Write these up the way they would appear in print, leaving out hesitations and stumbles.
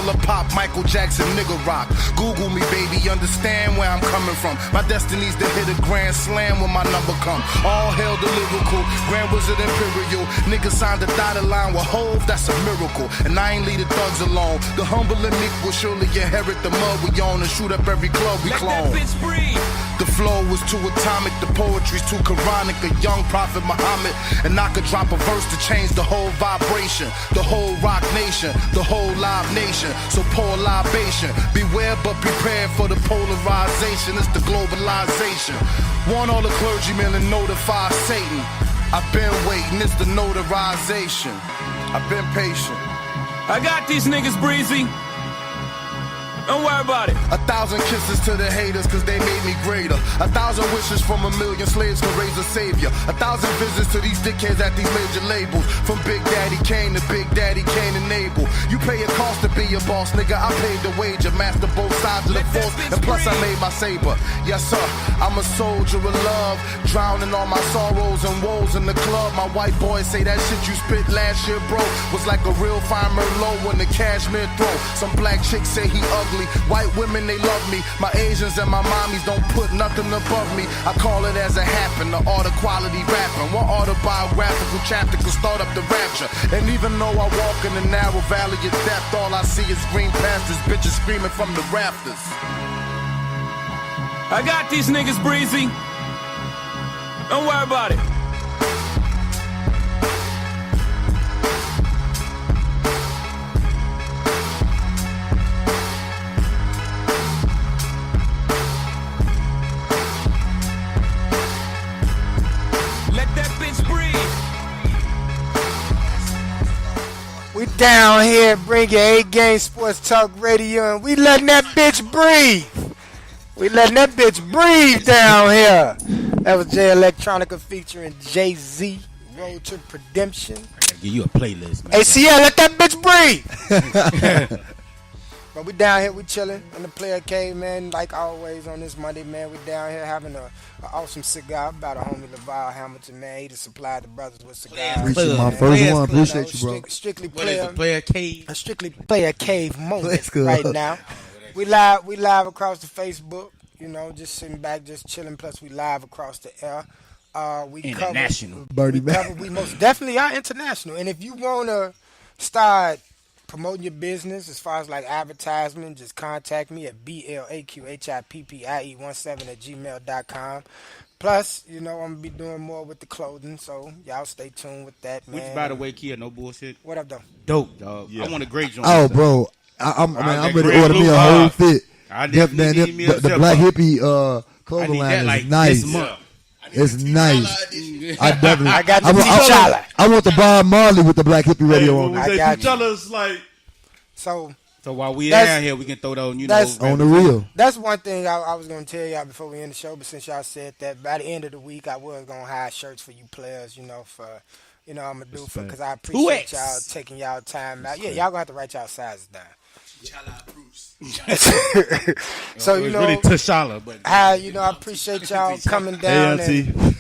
Thriller pop, Michael Jackson, nigga rock. Google me, baby, understand where I'm coming from. My destiny's to hit a grand slam when my number come. All hail the lyrical, Grand Wizard Imperial. Nigga signed the dotted line with Hove, that's a miracle. And I ain't leave the thugs alone. The humble and meek will surely inherit the mud we own and shoot up every club we clone. The flow was too atomic, the poetry's too Quranic. A young prophet Muhammad, and I could drop a verse to change the whole vibration, the whole rock nation, the whole live nation. So pour libation, beware but prepare for the polarization. It's the globalization. Want all the clergymen to notify Satan. I've been waiting, it's the notarization. I've been patient. I got these niggas, Breezy. Don't worry about it. 1,000 kisses to the haters, cause they made me greater. 1,000 wishes from a million slaves could raise a savior. 1,000 visits to these dickheads at these major labels. From Big Daddy Kane to Big Daddy Kane and Abel. You pay a cost to be a boss, nigga. I paid the wager. Master both sides of the force, and plus I made my saber. Yes, sir, I'm a soldier of love. Drowning all my sorrows and woes in the club. My white boys say that shit you spit last year, bro, was like a real fine Merlot in the cashmere throw. Some black chicks say he ugly. White women, they love me. My Asians and my mommies don't put nothing above me. I call it as it happened, the art of quality rapping. One autobiographical chapter could start up the rapture. And even though I walk in the narrow valley of death, all I see is green pastures, bitches screaming from the rafters. I got these niggas, Breezy. Don't worry about it. We down here bringing A-Game Sports Talk Radio, and we letting that bitch breathe. We letting that bitch breathe down here. That was Jay Electronica featuring Jay-Z, Road to Redemption. I gotta give you a playlist, man. Hey, CL, let that bitch breathe. But we down here, we chilling in the player cave, man. Like always on this Monday, man, we down here having a awesome cigar about a homie LaVar Hamilton, man. He just supplied the brothers with cigars. Appreciate my first one. Appreciate you, bro. Strictly What is the player cave? A strictly player cave moment right now. We live across the Facebook, you know, just sitting back, just chilling. Plus, we live across the air. We international. We most definitely are international. And if you wanna start promoting your business as far as like advertisement, just contact me at BLAQHIPPIE17@gmail.com. Plus, you know, I'm gonna be doing more with the clothing, so y'all stay tuned with that, man. Which, by the way, Kia, no bullshit. What up, though? Dope, dog. Yeah. I want a great joint. Oh, bro, I'm ready to order me a whole fit. I definitely need me a the black hippie clothing line is like nice. It's nice. I got the T'Challa. I want the Bob Marley with the black hippie radio on. I got you. T'Challa's like. So while we down here, we can throw those, on the real. That's one thing I was going to tell y'all before we end the show, but since y'all said that, by the end of the week, I was going to hire shirts for you players, you know, for, you know, I'm going to do for, because I appreciate y'all taking y'all time out. Yeah, y'all going to have to write y'all sizes down. So, you know, really T'Challa, but you know, I appreciate y'all coming down and,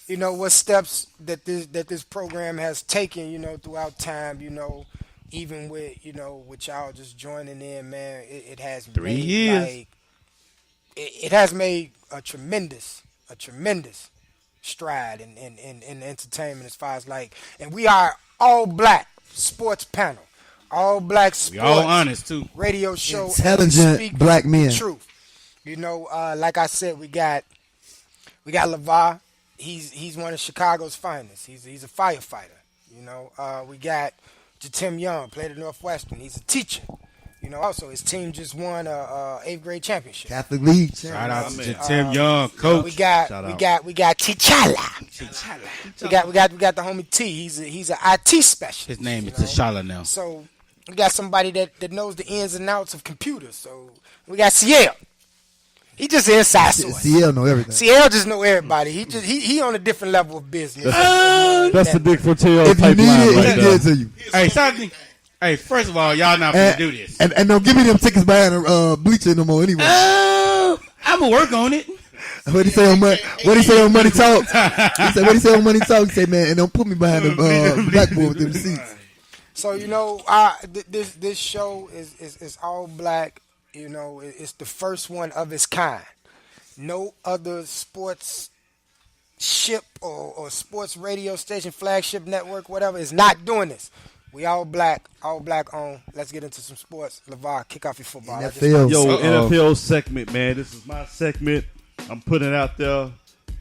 you know, what steps that this program has taken, you know, throughout time, you know, even with, you know, with y'all just joining in, man, it has 3 made, years. like, it has made a tremendous stride in entertainment as far as like, and we are all black sports panel. All black sports. We all honest too. Radio show. Intelligent black men. Truth. You know, like I said, we got LaVar. He's one of Chicago's finest. He's a firefighter. You know, we got Jatim Young, played at Northwestern. He's a teacher. You know, also his team just won a 8th grade championship. Catholic League. Shout out to Jatim Young, coach. We got T'Challa. We got the homie T. He's an IT specialist. His name is T'Challa now. So we got somebody that knows the ins and outs of computers. So we got CL. He just an inside source. CL know everything. CL just know everybody. He on a different level of business. That's the Dick Fortell If you type need line it, right he there. gives to you. Hey, something. Hey, first of all, y'all not gonna do this. And don't give me them tickets behind the bleacher no more anyway. I'm gonna work on it. What he say on Money Talk? What he say on Money Talk? He say, man, and don't put me behind the blackboard with them seats. So this show is all black. It's the first one of its kind. No other sports ship or sports radio station, flagship network, whatever, is not doing this. We all black on. Let's get into some sports. LeVar, kick off your football. NFL. Yo, NFL segment, man. This is my segment. I'm putting it out there.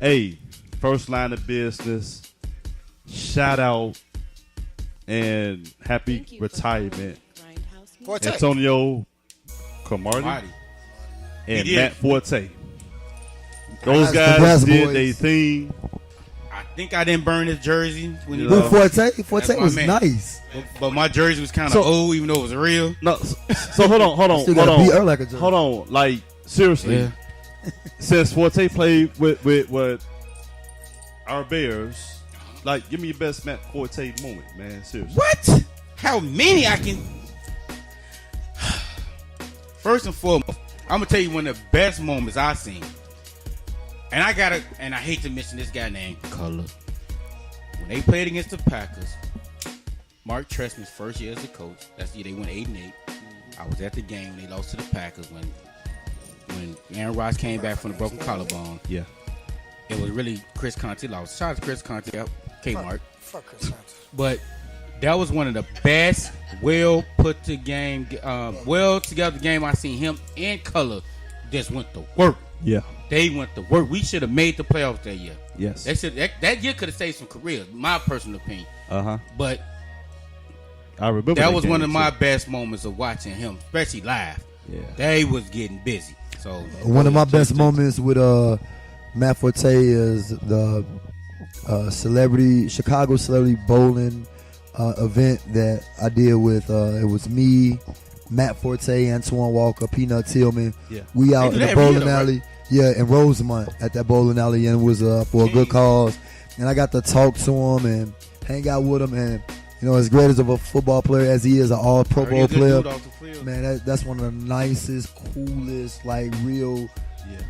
Hey, first line of business. Shout out and happy retirement, Forte. Antonio Cromartie Marty. and He did. Matt Forte. Those Congrats, guys did boys. their thing. I think I didn't burn his jersey when he Yeah. Who left, Forte? That's Forte my was man. nice. but my jersey was kind of So- old, even though it was real. No, so hold on. Still gotta beat Urlacher jersey. Hold on. Like seriously, Yeah. since Forte played with our Bears, like give me your best Matt Forte moment, man. Seriously. What? How many I can? First and foremost, I'm gonna tell you one of the best moments I've seen, and I hate to mention this guy named Color. When they played against the Packers, Mark Trestman's first year as a coach. That's the year they went 8-8. I was at the game when they lost to the Packers when Aaron Rodgers came back from the broken collarbone. Yeah. It was really Chris Conte lost. Shout out to Chris Conte out Kmart. Fuck Chris Hunter. But that was one of the best, well together game I seen him in Color. Just went to work. Yeah. They went to work. We should have made the playoffs that year. Yes. They should. That year could have saved some careers. My personal opinion. Uh-huh. But I remember that was game one of my too. best moments of watching him, especially live. Yeah. They was getting busy. So One of my best moments with Matt Forte is the Chicago Celebrity Bowling event that I did with. It was me, Matt Forte, Antoine Walker, Peanut Tillman. Yeah. We out do in that the every year, bowling though, alley. Yeah, in Rosemont at that bowling alley, and it was for a good cause. And I got to talk to him and hang out with him, and as great as of a football player as he is, an all Pro Bowl player. Man, that's one of the nicest, coolest, like real,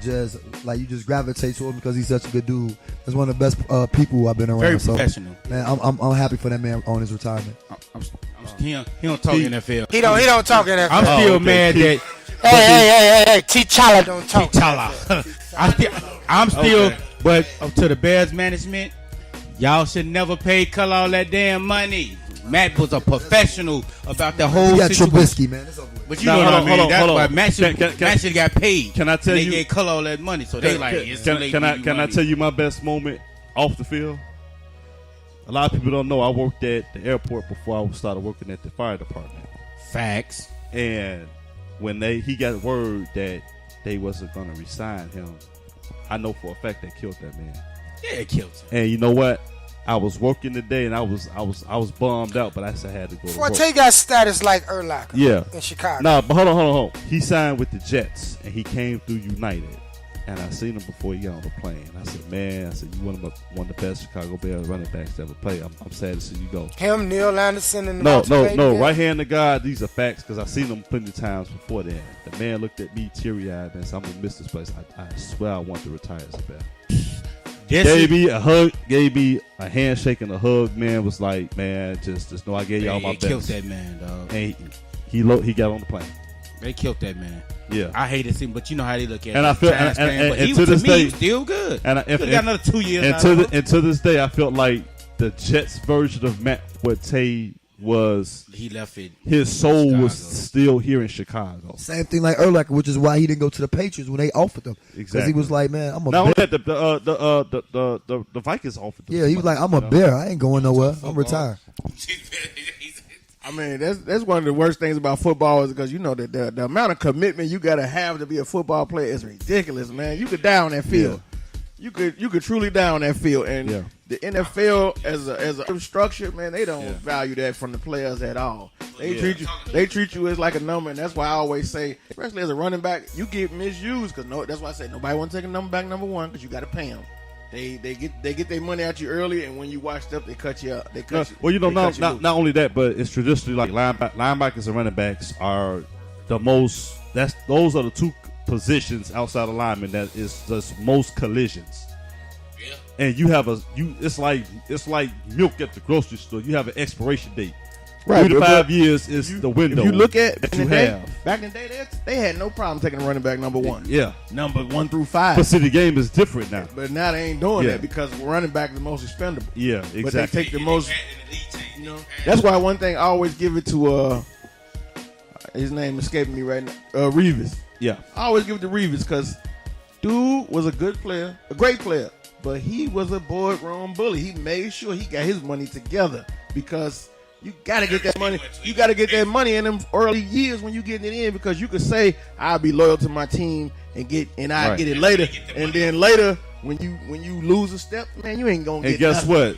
just like you just gravitate to him because he's such a good dude. That's one of the best people I've been around. Very So, professional. man, I'm happy for that man on his retirement. He don't talk NFL. He don't talk in that. I'm still okay. mad that Hey, T'Challa don't talk. I'm still, but up to the Bears management, y'all should never pay Color all that damn money. Matt was a professional about the whole He got situation. Trubisky, man. It's over with. But you Now, know what I hold mean. on, That's hold on. why Matt should have got paid. Can I tell they you- gave Color all that money, so they like it's too late Can to I give you can I money. tell you my best moment off the field? A lot of people don't know I worked at the airport before I started working at the fire department. Facts? And when he got word that they wasn't gonna resign him, I know for a fact they killed that man. Yeah, it killed him. And you know what? I was working today and I was bummed out, but I still had to go to work. Forte got status like Urlacher. Yeah. In Chicago. Nah, but hold on. He signed with the Jets and he came through United. And I seen him before he got on the plane. I said, man, you one of the best Chicago Bears running backs to ever play. I'm sad to see you go. Him, Neil Anderson, and the No. multi-player. Right hand to God, these are facts because I seen him plenty of times before then. The man looked at me teary-eyed and said, I'm going to miss this place. I swear I want to retire as a Bear. Gave me a hug, gave me a handshake and a hug, man. Was like, man, just know I gave y'all my They killed best. that man, dog. And he got on the plane. They killed that man. Yeah. I hate to see him, but you know how they look at And it. I feel- Transplant, and but he to was, this to me, he day- was still good. And He got another 2 years. And out of him. to this day, I felt like the Jets version of Matt Forte was He left it. his soul was Chicago. still here in Chicago. Same thing like Urlacher, which is why he didn't go to the Patriots when they offered him. Because Exactly. he was like, man, I'm a Not only bear. that, the Vikings offered. them Yeah, he was like, I'm a bear. I ain't going nowhere. I'm retired. I mean, that's one of the worst things about football is because you know that the amount of commitment you got to have to be a football player is ridiculous, man. You could die on that field. You could truly die on that field, and Yeah. the NFL as a structure, man, they don't value that from the players at all. They treat you as like a number, and that's why I always say, especially as a running back, you get misused because that's why I say nobody want to take a number back number one because you got to pay them. They get their money out you early, and when you washed up, they cut you up. They cut you. Well, you know, they not cut you loose. only that, but it's traditionally like linebackers and running backs are the most. Those are the two positions outside of linemen that is just most collisions. Yeah. And you have it's like milk at the grocery store. You have an expiration date. 3 to but 5 years is the window. If you look at that in you the day, have. back in the day, they had no problem taking a running back number 1. Yeah. Number 1 through 5. But see, the game is different now. But now they ain't doing Yeah. that because running back is the most expendable. Yeah, exactly. But they take the most. You know, that's why one thing I always give it to his name escaping me right now, Revis. Yeah. I always give it to Revis because dude was a good player, a great player, but he was a boardroom bully. He made sure he got his money together because you got to get that money. You got to get that money in them early years when you getting it in because you could say I'll be loyal to my team and I Right. get it later, and then later when you lose a step, man, you ain't gonna And get. guess nothing. what?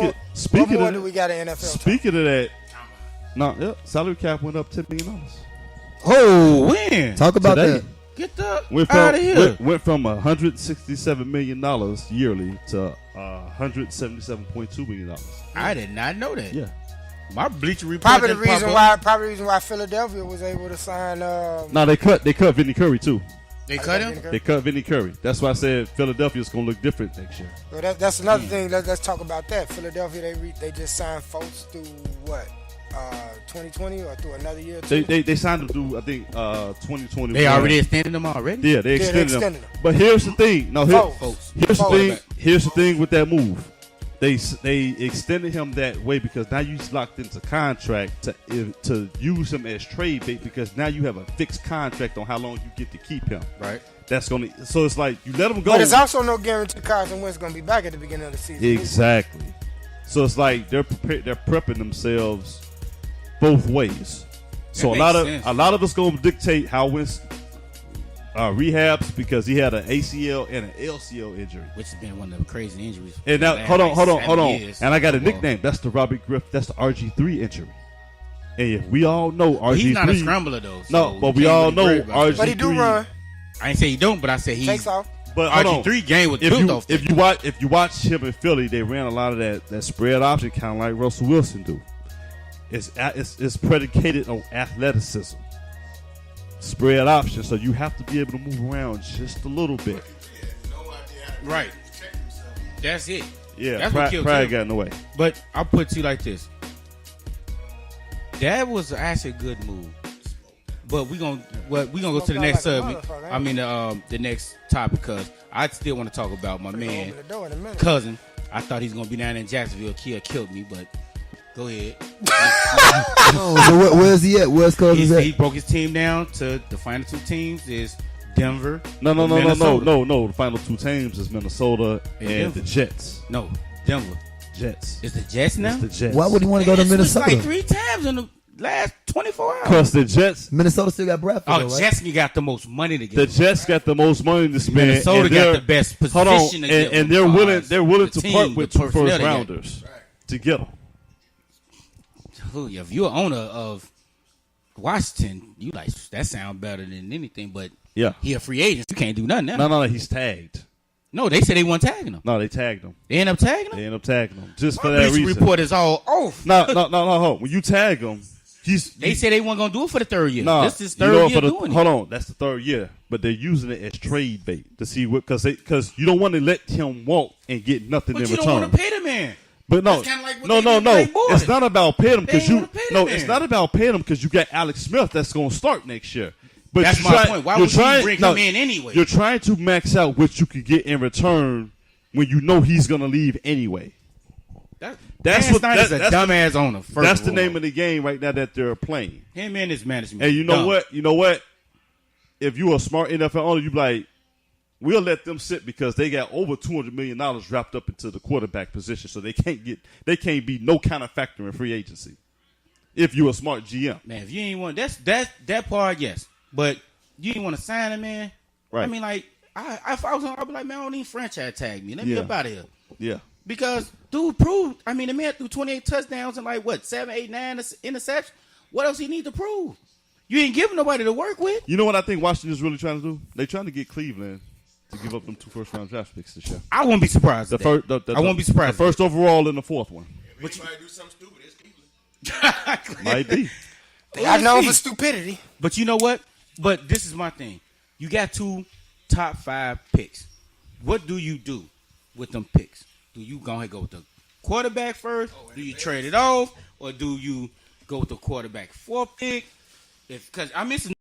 What Speaking more of do we got in NFL? Speaking of that, salary cap went up $10 million. Oh, when? Talk about Today. that. Get the Went out of here. went from $167 million yearly to $177.2 million. I did not know that. Yeah. My Bleacher Report. Probably the didn't pop reason up. why Philadelphia was able to sign. No, they cut Vinny Curry too. They cut him. They cut Vinny Curry. That's why I said Philadelphia's gonna look different next year. Well, that's another thing. Let's talk about that. Philadelphia, they just signed folks through what, 2020 or through another year. They signed him through I think 2020. They already extended them already. Yeah, they extended extended them. them. But here's the thing. No, Folks. here's the Folks. thing. Here's the thing with that move. They extended him that way because now you locked into contract to use him as trade bait because now you have a fixed contract on how long you get to keep him. Right. That's gonna. So it's like you let him go. But there's also no guarantee Carson Wentz going to be back at the beginning of the season. Exactly. So it's like they're prepping themselves both ways. So That a lot makes of sense. a lot of us gonna dictate how Wentz rehabs because he had an ACL and an LCL injury. Which has been one of the crazy injuries. for And the now last, hold on. 7 years. And I got a Football. nickname. That's the Robbie Griff. That's the RG3 injury. And if we all know RG3, But he's not a scrambler though. No, so but you we can't all really know worry about that. But he do RG3 run. I ain't say he don't, but I said he Takes off. But hold on. RG3 game was built off. If you watch him in Philly, they ran a lot of that spread option, kind of like Russell Wilson do. It's predicated on athleticism, spread option. So you have to be able to move around just a little bit. Right. That's it. Yeah, That's what killed pride him. got in the way. But I'll put it to you like this. That was actually a good move. But we gonna go to the next subject. I mean the next topic because I still want to talk about my man Open the door in a minute. cousin. I thought he's gonna be down in Jacksonville. Kia killed me, but go ahead. Oh, so where's he at? Where's Cousins at? He broke his team down to the final two teams is Denver. No. Minnesota. The final two teams is Minnesota and Denver. the Jets. No, Denver. Jets. It's the Jets now. It's the Jets. Why would he want to go to It's Minnesota? like 3 times in the last 24 hours. Because the Jets, Minnesota still got Bradford, Oh, though, right? Jets got the most money to the get. Jets got the most money to spend. Minnesota and got they're- the best Hold on, position to get and them they're willing the to team, part with the 2 personnel first they got. rounders to get them. If you're an owner of Washington, you like that sound better than anything. But Yeah. he a free agent. You can't do nothing now. No, he's tagged. No, they said they weren't tagging him. No, they tagged him. They end up tagging They him. end up tagging him just for My that Bleacher reason. Report is all off. No. Hold on. When you tag him, They said they weren't gonna do it for the 3rd year. No, This is you know third what, year for the- doing hold it. on, that's the 3rd year, but they're using it as trade bait to see what because you don't want to let him walk and get nothing But in you return. don't want to pay the man. But no, That's kinda like what no, they no, did no. with Blake Bortles. It's not about paying him They because ain't you. wanna pay the No, man. it's not about paying him because you got Alex Smith that's going to start next year. But That's you're my point. Why you're would you bring him in anyway? You're trying to max out what you can get in return when you know he's going to leave anyway. That's That's Dan what- Snyder's that's- a dumbass owner. First That's of the all. name of the game right now that they're playing. him and his management. And you know dumb. what? You know what? If you're a smart NFL owner, you be like, we'll let them sit because they got over $200 million wrapped up into the quarterback position, so they can't be no kind of factor in free agency. If you're a smart GM, Man, if you ain't want that part, yes. But you didn't want to sign him, man. Right. I mean, like, if I was on, I'd be like, man, I don't need franchise tag me. Let me Yeah. up out of here. yeah, Because dude proved. I mean, the man threw 28 touchdowns and like what 7, 8, 9 interceptions. What else he need to prove? You ain't giving nobody to work with. you know what I think Washington is really trying to do? They're trying to get Cleveland to give up them 2 first-round draft picks this year. I won't be surprised. The at that. first, I won't be surprised. The first overall and the 4th one If anybody do something stupid, it's Cleveland. might be. They got known see. for stupidity. But you know what? But this is my thing. You got 2 top 5 picks. What do you do with them picks? Do you go ahead and go with the quarterback first? Do you trade it off? Or do you go with the quarterback 4 pick. Because I mentioned